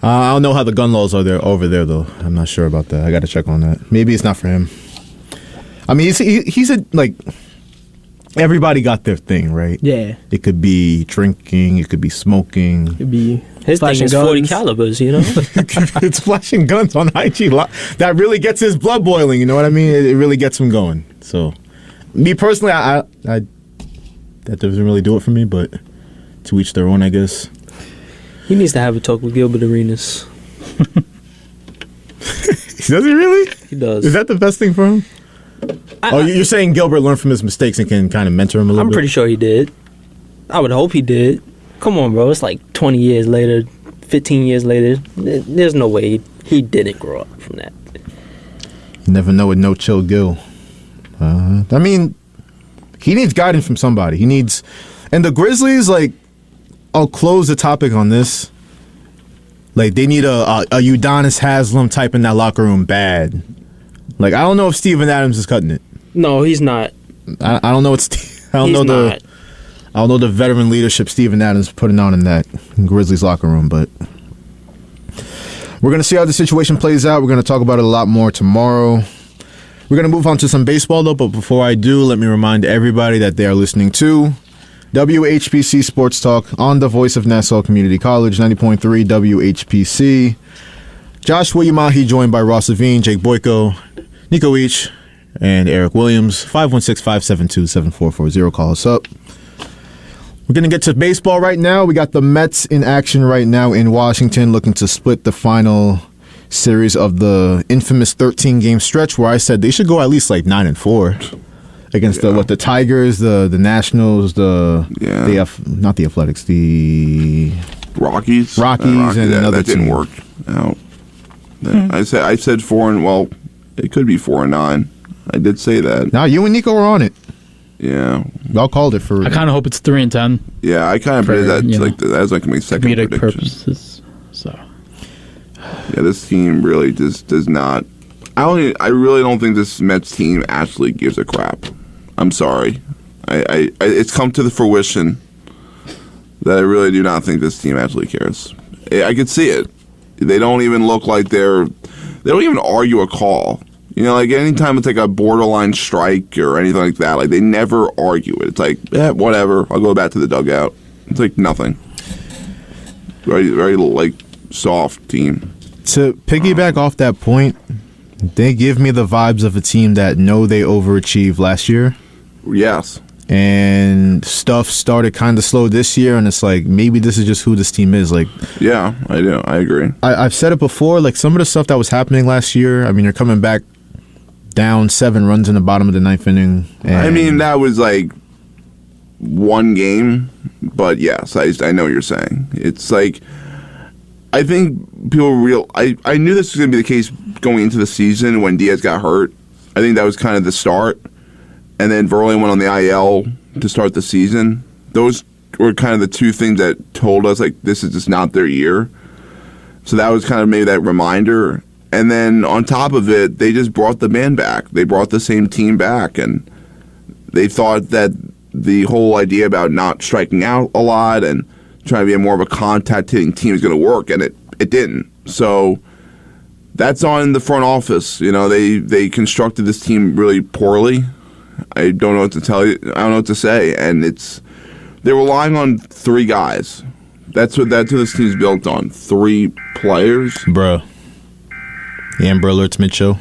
I don't know how the gun laws are there over there though. I'm not sure about that. I got to check on that. Maybe it's not for him. I mean, he's a like. Everybody got their thing, right? Yeah. It could be drinking. It could be smoking. It could be his thing is 40 calibers, you know? It's flashing guns on IG. That really gets his blood boiling, you know what I mean? It really gets him going. So, me personally, I that doesn't really do it for me, but to each their own, I guess. He needs to have a talk with Gilbert Arenas. Does he really? He does. Is that the best thing for him? You're saying Gilbert learned from his mistakes and can kind of mentor him a little bit? I'm pretty sure he did. I would hope he did. Come on, bro. It's like 20 years later, 15 years later. There's no way he didn't grow up from that. You never know with no chill Gil. I mean, he needs guidance from somebody. He needs... And the Grizzlies, like, I'll close the topic on this. Like, they need a Udonis Haslem type in that locker room bad. Like, I don't know if Steven Adams is cutting it. No, he's not. I don't know I don't know the veteran leadership Steven Adams putting on in that Grizzlies locker room, but we're gonna see how the situation plays out. We're gonna talk about it a lot more tomorrow. We're gonna move on to some baseball though, but before I do, let me remind everybody that they are listening to WHPC Sports Talk on the voice of Nassau Community College, 90.3 WHPC. Josh Williamahi joined by Ross Levine, Jake Boyko, Nico Each, and Eric Williams. 516-572-7440. Call us up. We're going to get to baseball right now. We got the Mets in action right now in Washington, looking to split the final series of the infamous 13-game stretch where I said they should go at least like 9-4 against the Tigers, the Nationals, not the Athletics, the Rockies, and another that didn't work out. I said 4 and well, it could be 4-9. I did say that. Now you and Nico were on it. Yeah, y'all called it for. I kind of hope it's 3-10. Yeah, I kind of predicted that. That was my second comedic prediction. Purposes. So. Yeah, this team really just does not. I really don't think this Mets team actually gives a crap. I'm sorry. It's come to the fruition that I really do not think this team actually cares. I could see it. They don't even look like they don't even argue a call. You know, like anytime it's like a borderline strike or anything like that, like they never argue it. It's like, whatever, I'll go back to the dugout. It's like nothing. Very, very like soft team. To piggyback off that point, they give me the vibes of a team that know they overachieved last year. Yes. And stuff started kind of slow this year, and it's like maybe this is just who this team is. Like, yeah, I do. I agree. I've said it before. Like some of the stuff that was happening last year. I mean, you're coming back down 7 runs in the bottom of the 9th inning. I mean, that was like one game, but yes, I know what you're saying. It's like I think people I knew this was going to be the case going into the season when Diaz got hurt. I think that was kind of the start. And then Verlander went on the IL to start the season. Those were kind of the two things that told us, like, this is just not their year. So that was kind of maybe that reminder. And then on top of it, they just brought the band back. They brought the same team back. And they thought that the whole idea about not striking out a lot and trying to be more of a contact-hitting team is going to work. And it didn't. So that's on the front office. You know, they constructed this team really poorly. I don't know what to tell you. I don't know what to say. And they're relying on 3 guys. That's what this team's built on. 3 players. Bruh. Amber Alerts mid-show.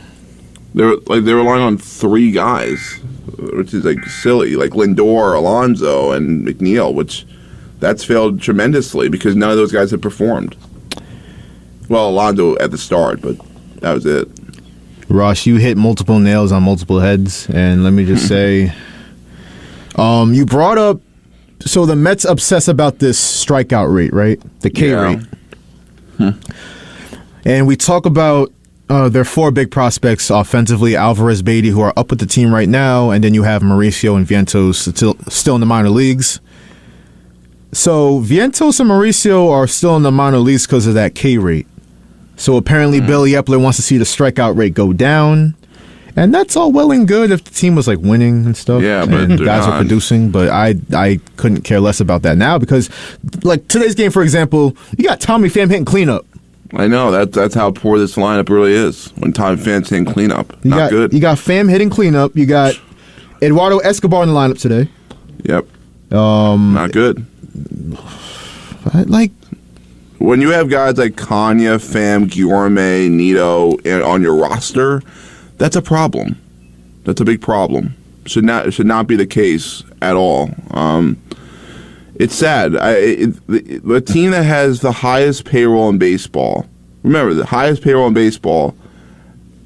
They're relying on 3 guys, which is like silly. Like Lindor, Alonso, and McNeil, which that's failed tremendously because none of those guys have performed. Well, Alonso at the start, but that was it. Ross, you hit multiple nails on multiple heads, and let me just say, you brought up, so the Mets obsess about this strikeout rate, right? The K rate. And we talk about There are 4 big prospects offensively. Alvarez, Beatty, who are up with the team right now, and then you have Mauricio and Vientos still in the minor leagues. So Vientos and Mauricio are still in the minor leagues because of that K rate. So apparently Billy Epler wants to see the strikeout rate go down. And that's all well and good if the team was like winning and stuff. Yeah, but and guys are producing. But I couldn't care less about that now because, like today's game, for example, you got Tommy Pham hitting cleanup. I know that's how poor this lineup really is. When Tommy Pham's hitting cleanup, not good. You got Pham hitting cleanup. You got Eduardo Escobar in the lineup today. Yep. Not good. Like. When you have guys like Kanya, Pham, Guillorme, Nito on your roster, that's a problem. That's a big problem. Should not be the case at all. It's sad. The team that has the highest payroll in baseball. Remember, the highest payroll in baseball,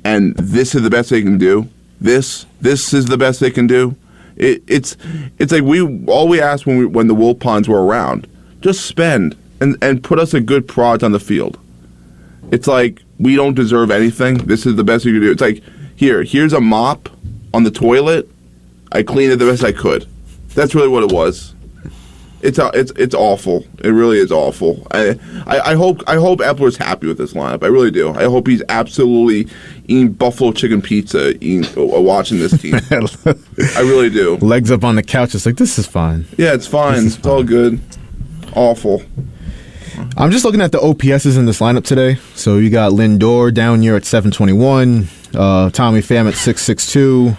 and this is the best they can do. This is the best they can do. It's like all we asked when the Wilpons were around, just spend. And put us a good product on the field. It's like we don't deserve anything. This is the best we can do. It's like here's a mop on the toilet. I cleaned it the best I could. That's really what it was. It's awful. It really is awful. I hope Epler's happy with this lineup. I really do. I hope he's absolutely eating buffalo chicken pizza, watching this team. I really do. Legs up on the couch. It's like this is fine. Yeah, it's fine. It's all good. Awful. I'm just looking at the OPSs in this lineup today. So you got Lindor down here at 721, Tommy Pham at 662,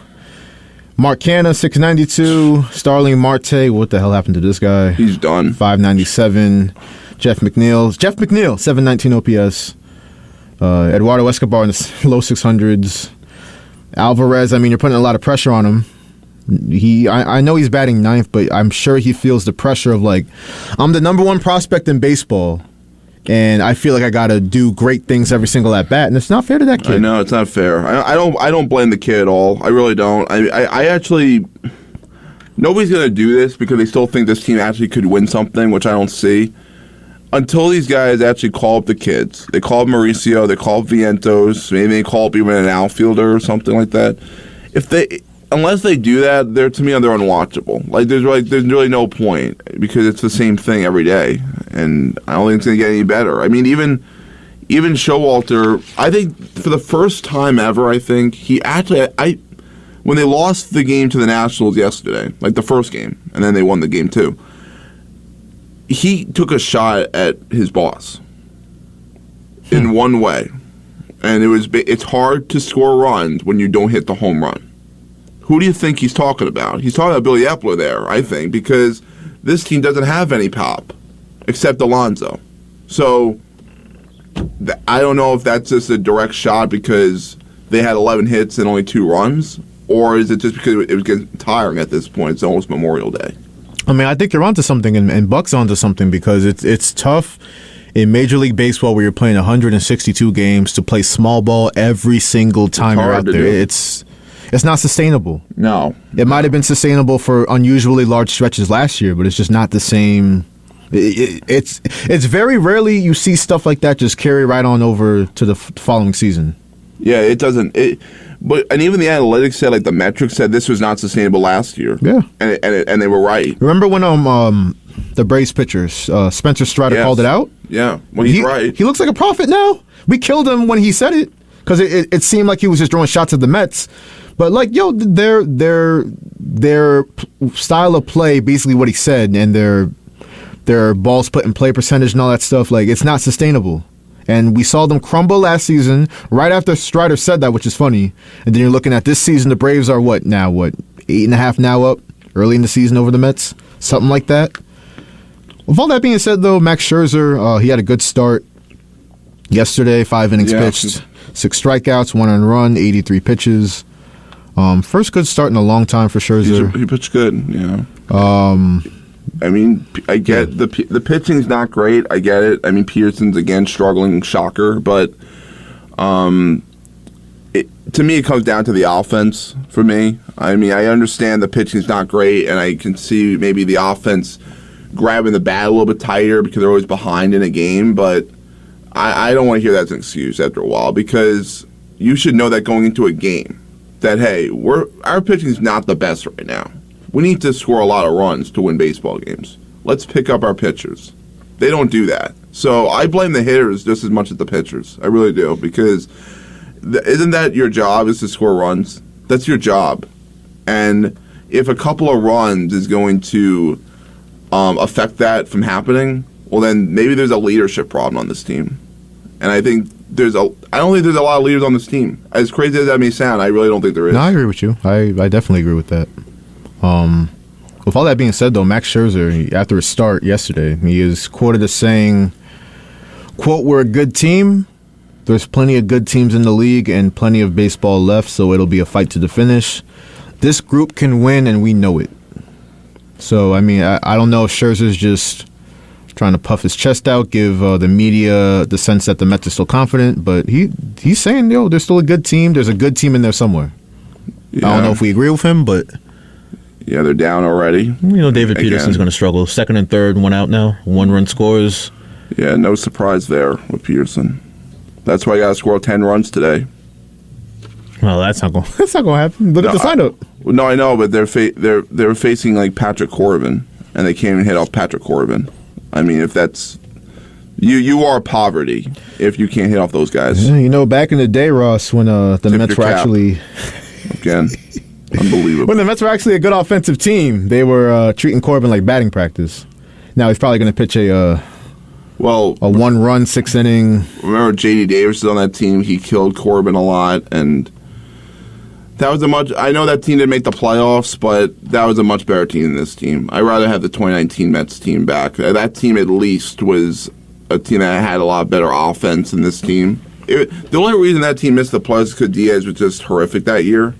Mark Canha 692, Starling Marte. What the hell happened to this guy? He's done. 597. Jeff McNeil 719 OPS. Eduardo Escobar in the low 600s. Alvarez. I mean, you're putting a lot of pressure on him. I know he's batting 9th, but I'm sure he feels the pressure of like, I'm the number 1 prospect in baseball, and I feel like I got to do great things every single at bat, and it's not fair to that kid. I know it's not fair. I don't blame the kid at all. I really don't. I actually, nobody's gonna do this because they still think this team actually could win something, which I don't see. Until these guys actually call up the kids, they call up Mauricio, they call up Vientos, maybe they call up even an outfielder or something like that. Unless they do that, they're unwatchable. Like there's really no point because it's the same thing every day, and I don't think it's gonna get any better. I mean, even Showalter, I think for the first time ever, I think he actually when they lost the game to the Nationals yesterday, like the first game, and then they won the game too, he took a shot at his boss in one way, and it's hard to score runs when you don't hit the home run. Who do you think he's talking about? He's talking about Billy Epler there, I think, because this team doesn't have any pop except Alonso. So I don't know if that's just a direct shot because they had 11 hits and only 2 runs, or is it just because it was getting tiring at this point? It's almost Memorial Day. I mean, I think you're onto something, and Buck's onto something because it's tough in Major League Baseball where you're playing 162 games to play small ball every single time you're out there. It's not sustainable. No. It might have been sustainable for unusually large stretches last year, but it's just not the same. It's very rarely you see stuff like that just carry right on over to the following season. Yeah, it doesn't. And even the analytics said, like the metrics said, this was not sustainable last year. Yeah, and they were right. Remember when the Braves pitchers Spencer Strider called it out? Yeah, well he's right. He looks like a prophet now. We killed him when he said it because it seemed like he was just throwing shots at the Mets. But like, their style of play, basically what he said, and their balls put in play percentage and all that stuff, like it's not sustainable. And we saw them crumble last season right after Strider said that, which is funny. And then you're looking at this season, the Braves are 8.5 now up early in the season over the Mets, something like that. With all that being said, though, Max Scherzer, he had a good start yesterday. 5 innings pitched, 6 strikeouts, 1 earned run, 83 pitches. First good start in a long time for Scherzer. He pitched good, yeah. I mean, I get the pitching's not great. I get it. I mean, Peterson's again struggling, shocker. But to me, it comes down to the offense for me. I mean, I understand the pitching's not great, and I can see maybe the offense grabbing the bat a little bit tighter because they're always behind in a game. But I don't want to hear that as an excuse after a while because you should know that going into a game that, hey, our pitching is not the best right now. We need to score a lot of runs to win baseball games. Let's pick up our pitchers. They don't do that. So I blame the hitters just as much as the pitchers. I really do, because isn't that your job, is to score runs? That's your job. And if a couple of runs is going to affect that from happening, well, then maybe there's a leadership problem on this team. And I don't think there's a lot of leaders on this team. As crazy as that may sound, I really don't think there is. No, I agree with you. I definitely agree with that. With all that being said, though, Max Scherzer, after his start yesterday, he is quoted as saying, quote, "We're a good team. There's plenty of good teams in the league and plenty of baseball left, so it'll be a fight to the finish. This group can win, and we know it." So, I mean, I don't know if Scherzer's just trying to puff his chest out, give the media the sense that the Mets are still confident, but he's saying, yo, there's still a good team. There's a good team in there somewhere. Yeah. I don't know if we agree with him, but... Yeah, they're down already. David Peterson's going to struggle. Second and third, one out now. 1-run scores. Yeah, no surprise there with Peterson. That's why I got to score 10 runs today. Well, that's not going to happen. Look at the lineup. No, I know, but they're facing like Patrick Corbin, and they can't even hit off Patrick Corbin. I mean, if that's you are poverty if you can't hit off those guys. Yeah, back in the day, Ross, when the Mets were actually again. Unbelievable. When the Mets were actually a good offensive team, they were treating Corbin like batting practice. Now he's probably going to pitch a 1-run, 6-inning. Remember J.D. Davis was on that team. He killed Corbin a lot, and that was I know that team didn't make the playoffs, but that was a much better team than this team. I'd rather have the 2019 Mets team back. That team at least was a team that had a lot better offense than this team. The only reason that team missed the playoffs is because Diaz was just horrific that year.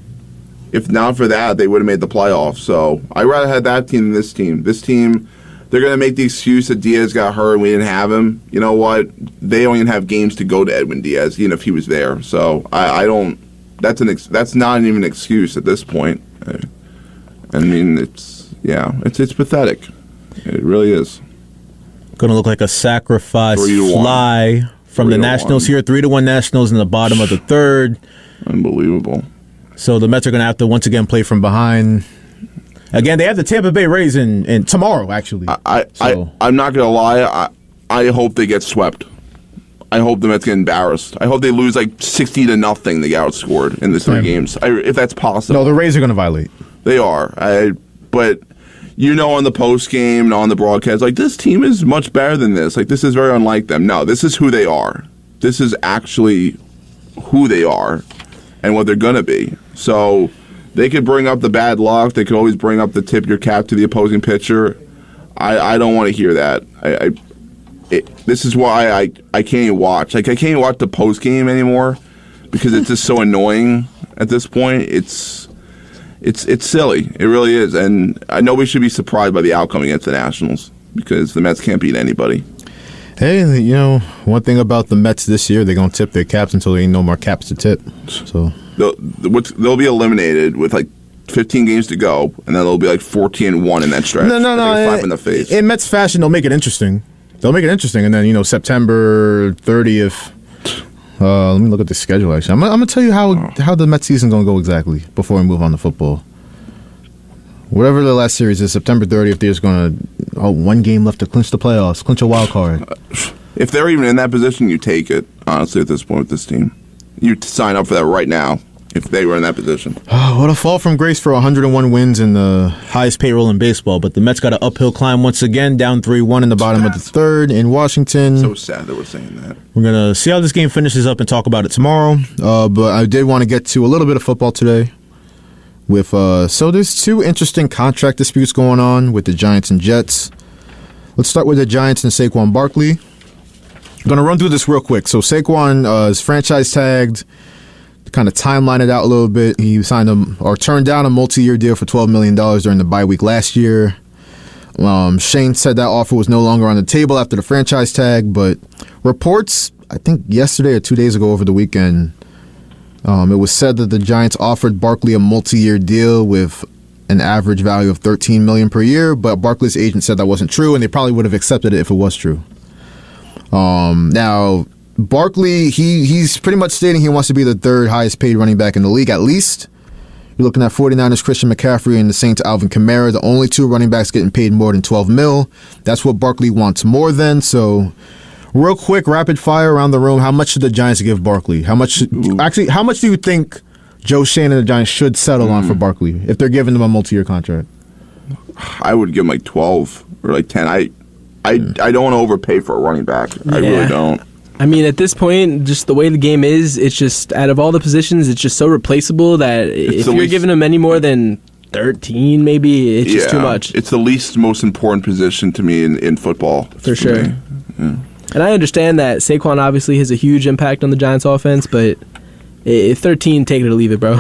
If not for that, they would have made the playoffs. So I'd rather have that team than this team. This team, they're going to make the excuse that Diaz got hurt and we didn't have him. You know what? They don't even have games to go to Edwin Diaz, even if he was there. So I don't. That's not even an excuse at this point. I mean, it's pathetic. It really is. Going to look like a sacrifice fly from the Nationals here. 3-1 Nationals in the bottom of the third. Unbelievable. So the Mets are going to have to once again play from behind. Again, they have the Tampa Bay Rays in tomorrow, actually. I'm not going to lie. I hope they get swept. I hope the Mets get embarrassed. I hope they lose like 60-0. They get outscored in the 3 games, if that's possible. No, the Rays are going to violate. They are. But on the post game and on the broadcast, like, this team is much better than this. Like, this is very unlike them. No, this is who they are. This is actually who they are and what they're going to be. So they could bring up the bad luck. They could always bring up the tip your cap to the opposing pitcher. I don't want to hear that. This is why I can't even watch. Like, I can't even watch the post game anymore because it's just so annoying at this point. It's silly. It really is. And I know we should be surprised by the outcome against the Nationals because the Mets can't beat anybody. Hey, one thing about the Mets this year, they're going to tip their caps until there ain't no more caps to tip. So they'll be eliminated with like 15 games to go, and then they'll be like 14-1 in that stretch. No. Slap in the face. In Mets fashion, they'll make it interesting. And then September 30th. Let me look at the schedule. Actually, I'm gonna tell you how the Mets season's gonna go exactly before we move on to football. Whatever the last series is, September 30th, there's one game left to clinch the playoffs, clinch a wild card. If they're even in that position, you take it. Honestly, at this point with this team, you sign up for that right now. If they were in that position. What a fall from grace for 101 wins in the highest payroll in baseball. But the Mets got an uphill climb once again, down 3-1 in the bottom of the third in Washington. So sad that we're saying that. We're going to see how this game finishes up and talk about it tomorrow. But I did want to get to a little bit of football today. So there's 2 interesting contract disputes going on with the Giants and Jets. Let's start with the Giants and Saquon Barkley. I'm going to run through this real quick. So Saquon is franchise tagged. Kind of timeline it out a little bit. He turned down a multi-year deal for $12 million during the bye week last year. Shane said that offer was no longer on the table after the franchise tag, but reports, I think yesterday or 2 days ago over the weekend, it was said that the Giants offered Barkley a multi-year deal with an average value of $13 million per year, but Barkley's agent said that wasn't true, and they probably would have accepted it if it was true. Now, Barkley, he's pretty much stating he wants to be the third highest paid running back in the league, at least. You're looking at 49ers Christian McCaffrey and the Saints Alvin Kamara, the only two running backs getting paid more than $12 million. That's what Barkley wants more than. So, real quick, rapid fire around the room. How much should the Giants give Barkley? How much do you think Joe Shane and the Giants should settle on for Barkley if they're giving him a multi-year contract? I would give him like 12 or like 10. I don't want to overpay for a running back. I really don't. I mean, at this point, just the way the game is, it's just, out of all the positions, it's just so replaceable that if you're giving him any more than 13, maybe, it's just too much. It's the least most important position to me in football. For sure. Yeah. And I understand that Saquon obviously has a huge impact on the Giants' offense, but 13, take it or leave it, bro.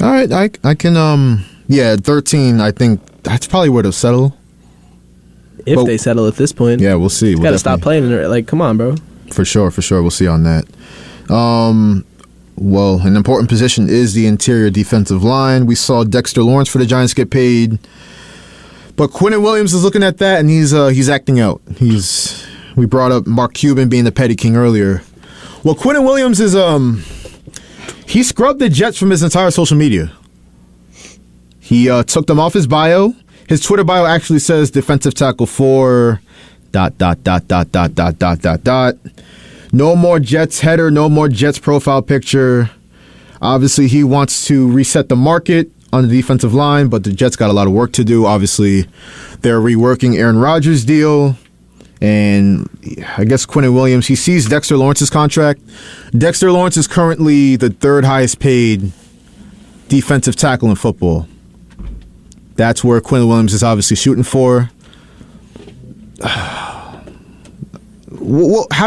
All right, I can, 13, I think that's probably where they'll settle. If they settle at this point. Yeah, we'll see. We'll got to stop playing. Like, come on, bro. For sure. We'll see on that. Well, an important position is the interior defensive line. We saw Dexter Lawrence for the Giants get paid. But Quinnen Williams is looking at that, and he's acting out. We brought up Mark Cuban being the petty king earlier. Well, Quinnen Williams is he scrubbed the Jets from his entire social media. He took them off his bio. His Twitter bio actually says defensive tackle for ... No more Jets header, no more Jets profile picture. Obviously, he wants to reset the market on the defensive line, but the Jets got a lot of work to do. Obviously, they're reworking Aaron Rodgers' deal. And I guess Quinnen Williams, he sees Dexter Lawrence's contract. Dexter Lawrence is currently the third highest paid defensive tackle in football. That's where Quinnen Williams is obviously shooting for. How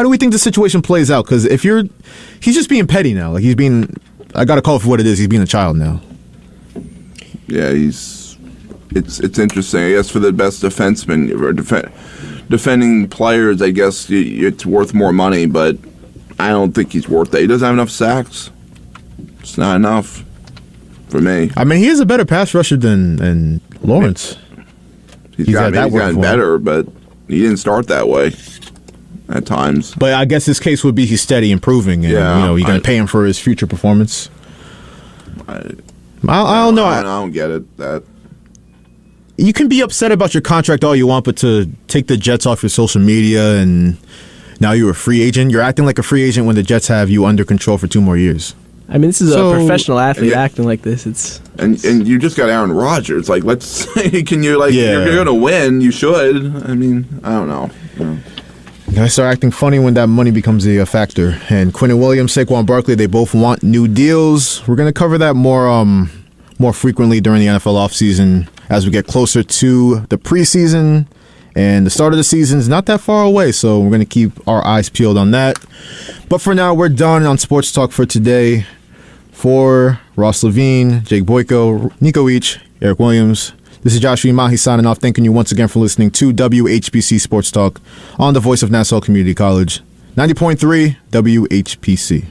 do we think the situation plays out? Because he's just being petty now. Like I got to call it for what it is. He's being a child now. Yeah, it's interesting. I guess for the best defenseman or defending players, I guess it's worth more money, but I don't think he's worth that. He doesn't have enough sacks. It's not enough for me. I mean, he is a better pass rusher than Lawrence. He's gotten better, but he didn't start that way at times. But I guess his case would be he's steady improving, and you're going to pay him for his future performance. I don't know. I don't get it. That you can be upset about your contract all you want, but to take the Jets off your social media and now you're a free agent, you're acting like a free agent when the Jets have you under control for 2 more years. I mean, this is a professional athlete acting like this. And you just got Aaron Rodgers. Like, you're going to win. You should. I mean, I don't know. You gotta start acting funny when that money becomes a factor. And Quinnen Williams, Saquon Barkley, they both want new deals. We're gonna cover that more frequently during the NFL offseason as we get closer to the preseason. And the start of the season is not that far away, so we're gonna keep our eyes peeled on that. But for now, we're done on Sports Talk for today. For Ross Levine, Jake Boyko, Nico Each, Eric Williams, this is Joshua Mahi signing off, thanking you once again for listening to WHPC Sports Talk on the voice of Nassau Community College, 90.3 WHPC.